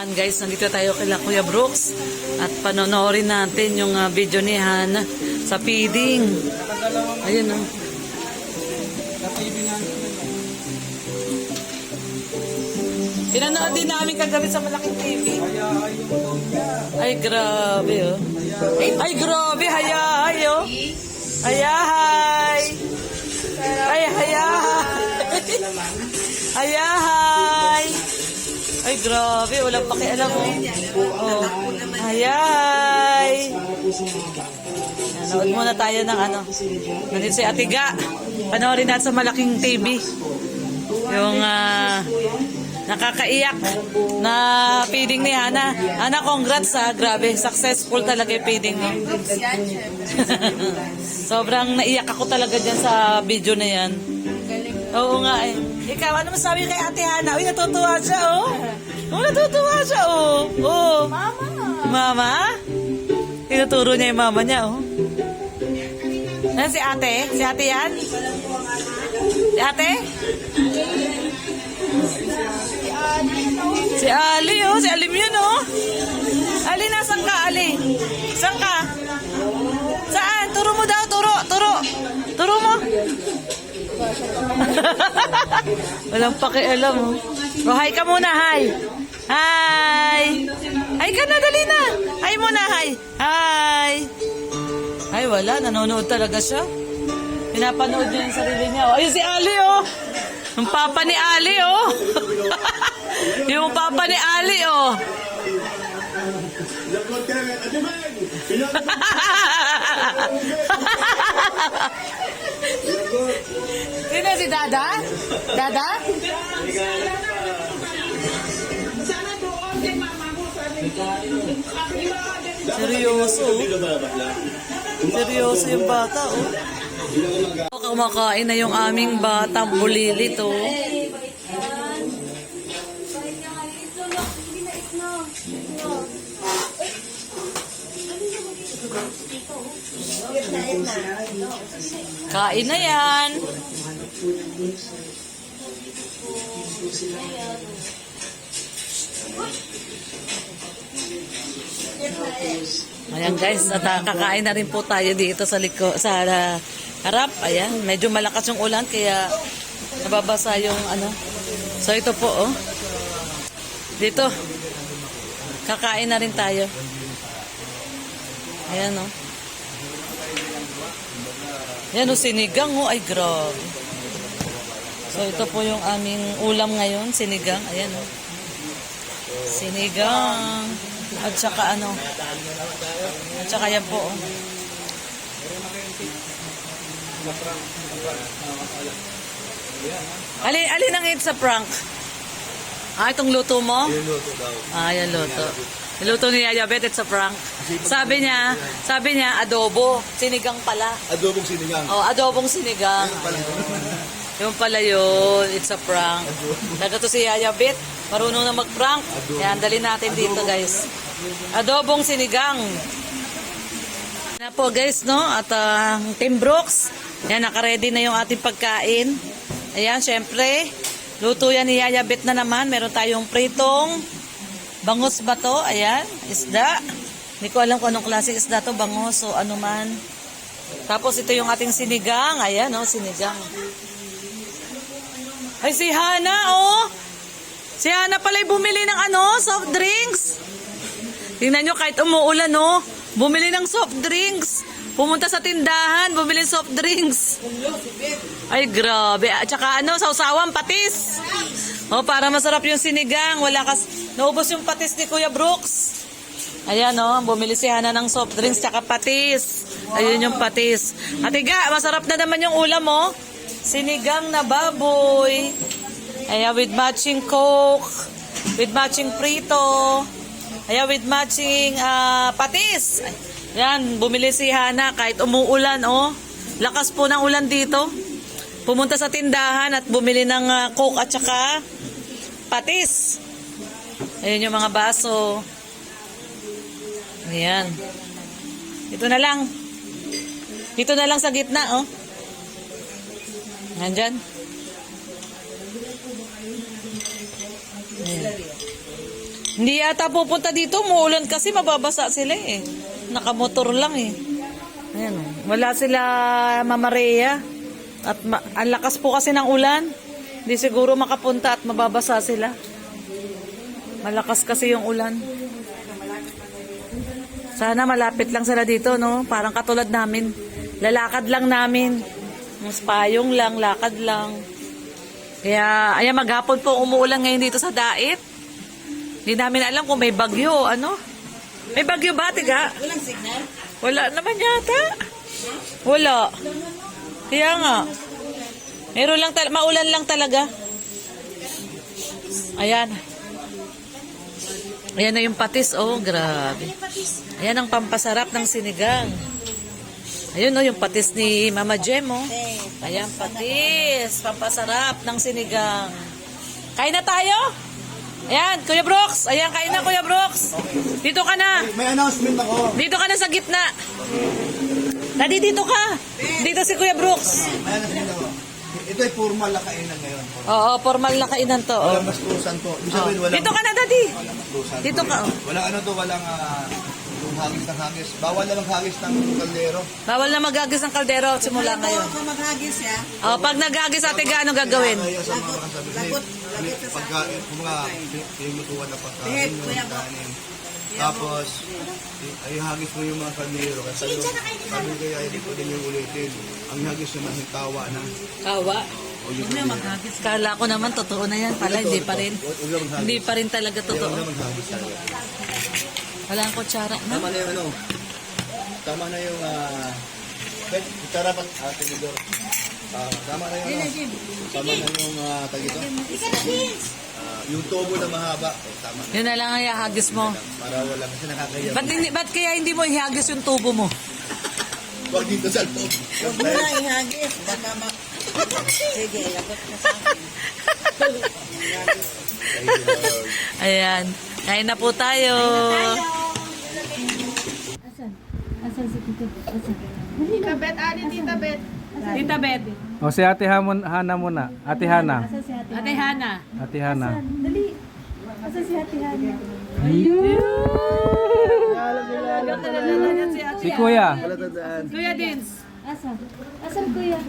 Ayan guys, nandito tayo kay Kuya Brooks at panonorin natin yung video ni Hana sa feeding. Ayun oh. Pinanood din namin kagabi sa malaking TV. Ay grabe oh. Ay grabe, hayahay oh. Hayahay. Ay hayahay. Hayahay. Ay, grabe. Walang pakialam, oh. Oh. Hayay. Nanood muna tayo ng ano. Nandito si Atiga. Panoorin natin sa malaking TV. Yung nakakaiyak na feeding ni Hana. Hana, congrats ha. Grabe. Successful talaga yung feeding mo. Sobrang naiyak ako talaga dyan sa video na yan. Oo nga eh. Ikaw, ano masabi kay Ate Hana? Uy, natutuwa siya, oh. Oh, natutuwa siya, oh. Oh. Mama. Mama? Tinuturo niya yung mama niya, oh. Ano si ate? Si ate yan? Si ate? Si Ali, oh. Si Alim yun, oh. Ali, nasan ka, Ali? Saan ka? Saan? Turo mo daw, turo. Turo. Turo mo. Walang pakialam, oh. Oh, hi ka muna, hi. Hi. Hi ka na, dali na. Hi muna, hi. Hi. Ay, wala. Nanonood talaga siya. Pinapanood niya yung sarili niya. Oh, ayun si Ali, oh. Yung papa ni Ali, oh. Yung papa ni Ali, oh. Sino si Dada? Dada? Seryoso. Seryoso yung bata, oh. Kumakain na yung aming batang bulilit, oh. Kain na yan. Ayan guys, at kakain na rin po tayo dito sa harap. Ayan, medyo malakas yung ulan kaya nababasa yung ano. So ito po, oh. Dito. Kakain na rin tayo. Ayan, oh. Ayan, oh, sinigang, oh. Ay, grabe. So ito po yung aming ulam ngayon, sinigang. Ayan, oh. Sinigang. At saka ano. At saka yan po, oh. Alin ang eat sa prank? Ah, itong luto mo? Yung luto daw. Ah, yung luto. Yung luto ni Yaya Bet, it's a prank. Sabi niya, adobo. Sinigang pala. Adobong sinigang. Oh, adobong sinigang. Yung pala yun, it's a prank. Daga to si Yaya Bet. Marunong na mag-prank. Yan, dali natin dito, guys. Adobong sinigang. Na po, guys, no? At Team Brooks. Yan, naka-ready na yung ating pagkain. Ayan, syempre. Luto yan ni Yaya Bet na naman. Meron tayong pritong bangus ba to? Ayan, isda. Hindi ko alam kung anong klaseng isda to. Bangus o ano man. Tapos ito yung ating sinigang. Ayan, oh, sinigang. Ay, si Hana, oh. Si Hana pala'y bumili ng ano, soft drinks. Tingnan nyo, kahit umuulan, oh. Bumili ng soft drinks. Pumunta sa tindahan, bumili soft drinks. Ay, grabe. At saka ano, sausawan, patis. Oh, para masarap yung sinigang. Naubos yung patis ni Kuya Brooks. Ayan, oh, bumili si Hana ng soft drinks tsaka patis. Ayun yung patis. Atiga, masarap na naman yung ulam, oh. Sinigang na baboy. Ayan, with matching coke. With matching prito. Ayan, with matching patis. Ayan, bumili si Hana kahit umuulan, oh. Lakas po ng ulan dito. Pumunta sa tindahan at bumili ng coke at saka patis. Ayan yung mga baso. Ayan. Ito na lang. Dito na lang sa gitna, oh. Nandyan. Ayan. Hindi yata pupunta dito. Muulan kasi mababasa sila eh. Nakamotor lang eh. Ayan, oh. Wala sila Mama Rhea. At ang lakas po kasi ng ulan. Hindi siguro makapunta at mababasa sila. Malakas kasi yung ulan. Sana malapit lang sila dito, no? Parang katulad namin. Lalakad lang namin. Mas payong lang, lakad lang. Kaya, ayan, maghapon po umuulan ngayon dito sa Dait. Hindi namin alam kung may bagyo, ano? May bagyo ba, tiga? Walang signal? Wala naman yata. Wala. Kaya nga. Meron lang, maulan lang talaga. Ayan. Ayan na yung patis. Oh, grabe. Ayan ang pampasarap ng sinigang. Ayun oh, yung patis ni Mama Jem, oh. Ayan, patis. Pampasarap ng sinigang. Kain na tayo? Ayan, Kuya Brooks. Ayan, kain na, Kuya Brooks. Dito ka na. May announcement ako. Dito ka na sa gitna. Daddy, dito ka. Dito si Kuya Brooks. May announcement ako. Ito ay formal na kainan ngayon. Oo, formal na kainan to. Oh. Walang bastusan to. Ibig sabihin, walang, Dito ka na, Daddy. walang bastusan. Dito ka, oh. Walang ano to, walang yung hagis ng hagis. Bawal na maghagis ng kaldero. Bawal na maghagis ng kaldero simula ngayon. Ako maghagis ya. Oh, pag naghagis ate, gaano gagawin? Kaya sa mga kasabi, Lagot sa pagkain, kung mga pinutuan na pagkain, yung Kuya Bo. kanin. Tapos, ay hagis mo yung mga kaldero. Kasi sabi kaya hindi ko din yung ulitin. Ang hagis naman yung tawa na. Kawa. O yun Hindi maghagis. Kala ko naman totoo na yan. Pala hindi pa rin. Huwag lang maghagis. Hindi pa rin talaga Huwag totoo. lang maghagis talaga. Wala ang kutsara na. Tama na yung ano. Tama na yung itara pa tinidor. Tama na yung ano. Tama na yung tagito. Yung tubo na mahaba. Tama na. Yun na lang ang ihagis mo. Para wala kasi nakakaya. Ba't kaya hindi mo ihagis yung tubo mo? Huwag dito sa loob. Huwag mo na ihagis. Baka Sige, lagot na sa akin. Ayan. Kain na po tayo. Asan si Tito? Asan? Tita Bet, Ali, Tita Bet. Tita Bet. O si Ate Hana muna. Ate Hana. Asan si Ate? Ate Hana. Ate Hana. Asan? Dali. Asan si Ate Hana? Si Kuya. Kuya Dins. Asan? Asan Kuya?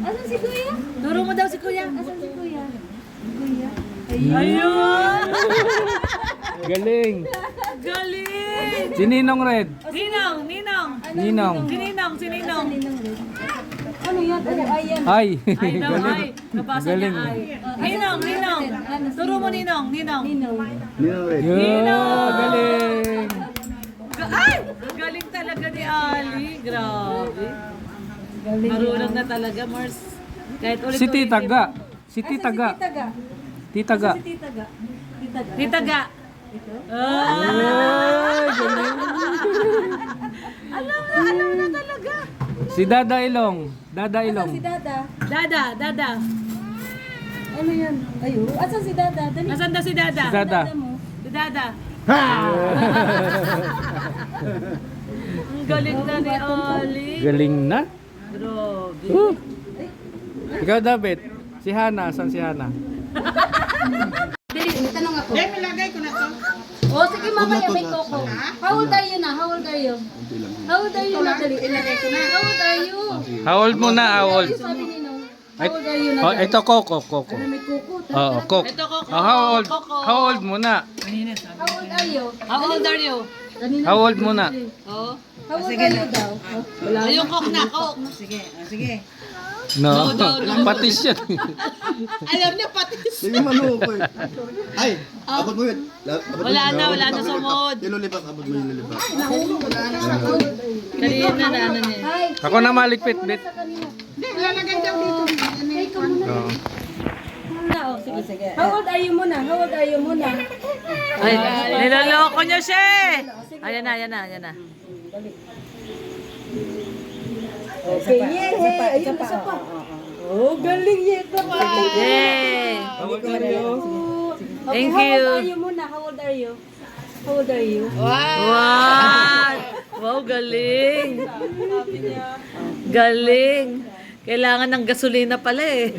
Asan si Kuya? Turo mo daw si Kuya. Asan si Kuya? Kuya? Ayun! Galing. Galing! Si Ninong Red. Ninong! Ninong! Ninong. Si Ninong! Si Ninong! Ninong Red. Ano yan? Ano? Ayan. Ay. Ay daw, ay. Nabasa niya Galing. ay. Ninong! Ninong! Turo mo Ninong! Ninong! Ninong. Yun. Galing. Ay! Galing talaga ni Ali. Grabe. Marunong na talaga, Mars. Kahit ulit Si Tita Ga. Si Asan Tita Ga. si Tita Ga? Tita Ga. Si Tita Ga. Tita Ga. Tita Ga. Ito? Ay, galing. Alam na talaga. Si Dada Ilong. Dada Asan Ilong. si Dada? Dada. Ano yan? Ayun. Asan si Dada? Dali. Nasaan na si Dada? Si Dada. mo. Si Dada. Ang galing na ni Ali. Galing na. Grabe. Ikaw, David. Si Hana. Saan si Hana? Dali, may tanong ako. Eh, milagay ko na to. Oh, sige mamaya may koko. How old are you na? How old are you? How old are you na? Dali. Ilagay ko na. How old are you? How old mo na? How old? Sabi ni Nong. How old are you na? Oh, ito Coco. Coco. Ano may koko? Oo, Coco. Ito, Coco. Oh, how old? Coco. How old mo na? How old are you? How old are you? Kanina. How old mo na? Oh. How old are you daw? Wala. Ayun, Coke na, Coke. Sige, sige. No. Patis yan. Alam niya pati. Sige mano ko eh. Ay, abot mo yun. Wala na sumod. Ilulibak, abot mo yung lulibak. Kanina na ano niya. Hi. Ako na malikpit, bit. Sa kanina. Hindi, lalagay daw dito. Ay, ka muna. Oo. Muna, oh, sige, sige. How old are you muna? How old are you muna? Ay, niloloko niyo siya eh. Ayan na. Okay, yeah. Ayun, isa pa. Oh, galing yan. Yay! Thank How you. old are you muna? How old are you? How old are you? Wow! Wow, galing. Galing. Kailangan ng gasolina pala eh.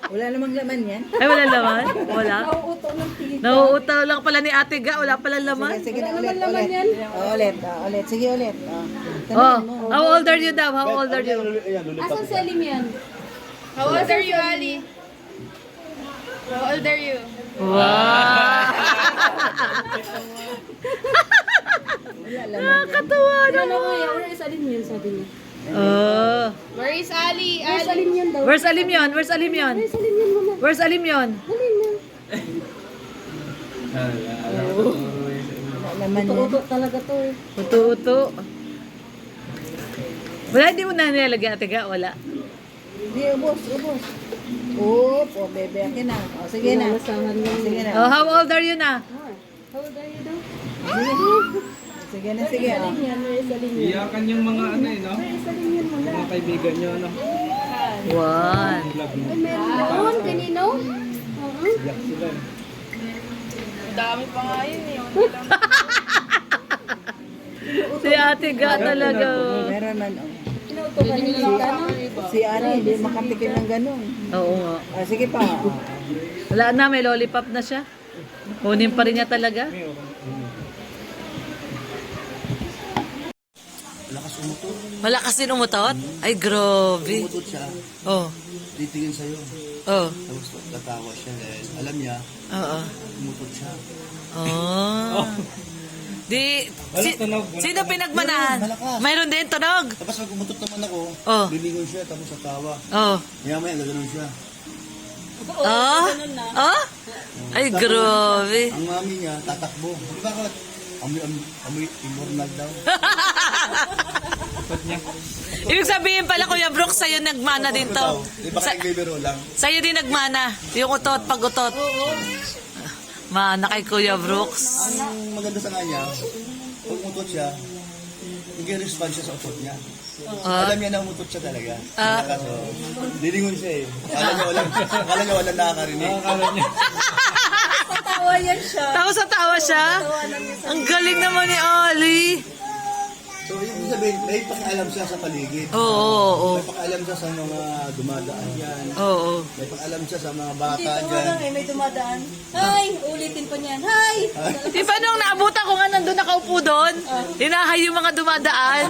Wala namang laman yan. Ay, wala laman? Wala? Nauuto ng tita. Nauutaw lang pala ni Ate Ga, wala pala laman. Sige na Wala ulit, naman laman ulit. yan. Ulit. Sige ulit. Oh, how old are you daw? How old are you? Ayan, lulipat. Asan si Elim yan? How old are you, Ali? How old are you? Wow! Nakakatuwa Ano naman. kaya? Where is Elim yan? Sabi niya. Oh. Where is Ali? Where's Ali. Elim yan daw? Where's Alim yun? Where's Alim yun? Where's Elim yan, mama? Where's Alim yun? Elim yan. Wala laman yan. Uto talaga to eh. Uto-uto. Wala, hindi mo na nilalagyan, Ate Ga? Wala. Hindi, ubos. Bebe, akin na. Sige na. Nalasahan lang. Sige na. Oh, how old are you na? How old are you daw? Sige na, sige. Elim yan. Where is Elim yan? Iyakan yung mga ano eh, no? Where is Elim yan, mama? Mga kaibigan nyo, no? One. Ay, meron doon. Kanino? Oo. Iyak sila. Dami pa nga yun eh. Si Ate Ga talaga. Meron man. Inuuto ka ni tita, no? Si Ani, hindi makatikim ng ganun. Oo nga. Sige pa. Wala na, may lollipop na siya. Kunin pa rin niya talaga. Lakas umutot. Malakas din umutot? Ay, grabe. Umutot siya. Oh. Titingin sa'yo. Oh. Tapos tatawa siya dahil alam niya, Oo. umutot siya. Oh. Di, sino pinagmanahan? Malakas. Mayroon din tunog. Tapos pag umutot naman ako, Oh. lilingon siya, tapos tatawa. Oh. Maya-maya, gano'n siya. Oh? Oh? Ay, grabe. Ang mami niya, tatakbo. Di ba bakit? Amoy immortal daw. Ibig sabihin pala, Kuya Brooks, sa'yo nagmana din to. Di ba nagbibiro lang? Sa'yo din nagmana. Yung utot, pag-utot. Mana kay Kuya Brooks. Ang maganda sa kanya, pag umutot siya, nag-respond siya sa utot niya. Alam niya na umutot siya talaga. Kaso, lilingon siya eh. Akala niya walang nakakarinig. Tawa yan siya. Tapos tawa siya. Ang galing naman ni Ollie. So, ibig sabihin, may pakialam siya sa paligid. Oo. May pakialam siya sa mga dumadaan dyan. Oo. May pakialam siya sa mga bata dyan. May dumadaan. Hi! Ulitin pa niyan. Hi! Di ba nung naabutan ko nga nandun nakaupo doon? Hinahay yung mga dumadaan.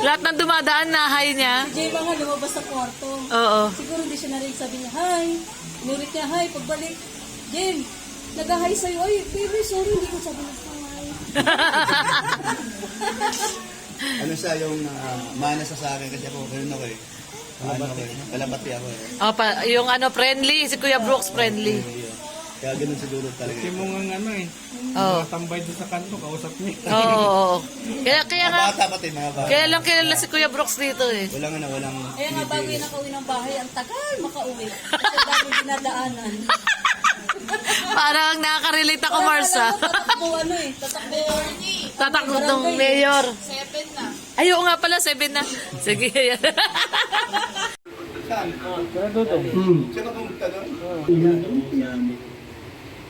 Lahat ng dumadaan, nahay niya. Jay ba nga lumabas sa kwarto? Oo. Siguro hindi siya narinig, sabi niya, hi. Inulit niya, hi. Pagbalik, Jen, nag-hi sa'yo. Ay, baby, sorry, hindi ko sabi na hi. Ano siya yung mana sa akin kasi ako, ganun ako eh. Kalabati ako eh. Oh, yung friendly, si Kuya Brooks friendly. Kaya ganun siguro talaga. Kasi mo nga ano eh. Oo. Tambay doon sa kanto, kausap niya. Oo. Kaya Mga nga, bata pati, mga bata. kaya lang kilala si Kuya Brooks dito eh. Walang Kaya nga bago yung nakauwi ng bahay, ang tagal makauwi. Kasi dami dinadaanan. Parang nakaka-relate ako, Marsa. Tatakbo ano eh, tatakbo. Tatakbo ng mayor. 7 na. Ay, oo nga pala, 7 na. Sige. Saan? Kaya dudong. Siya ba pumunta doon?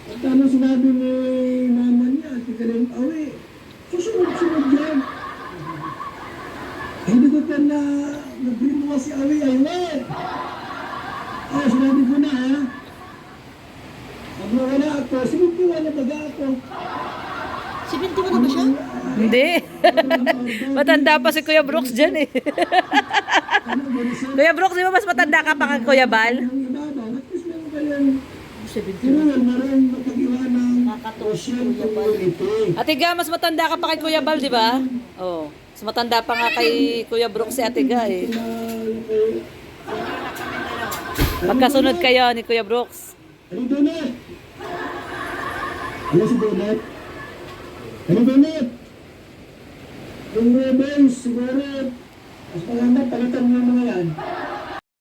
At ano sinabi ni mama niya, tigaling awi, susunod-sunod yan. Hindi ko pa na nag-bring mo si awi, ayun. Oh, sinabi ko na ha. Pag nawala ako, sinuntiwa na baga ako. Hindi. Matanda pa si Kuya Brooks dyan eh. Kuya Brooks, di ba mas matanda ka pa kay Kuya Bal? Ang ibabaw, at least meron kayong sinuwal na rin mapag-iwanang siyempre. Ate Ga, mas matanda ka pa kay Kuya Bal, di ba? Oo. Mas matanda pa nga kay Kuya Brooks si Ate Ga eh. Magkasunod kayo ni Kuya Brooks. Ano Donut? Ano si Donut? Ano Donut? Yung rebels, siguro, mas maganda, palitan mo yung mga yan.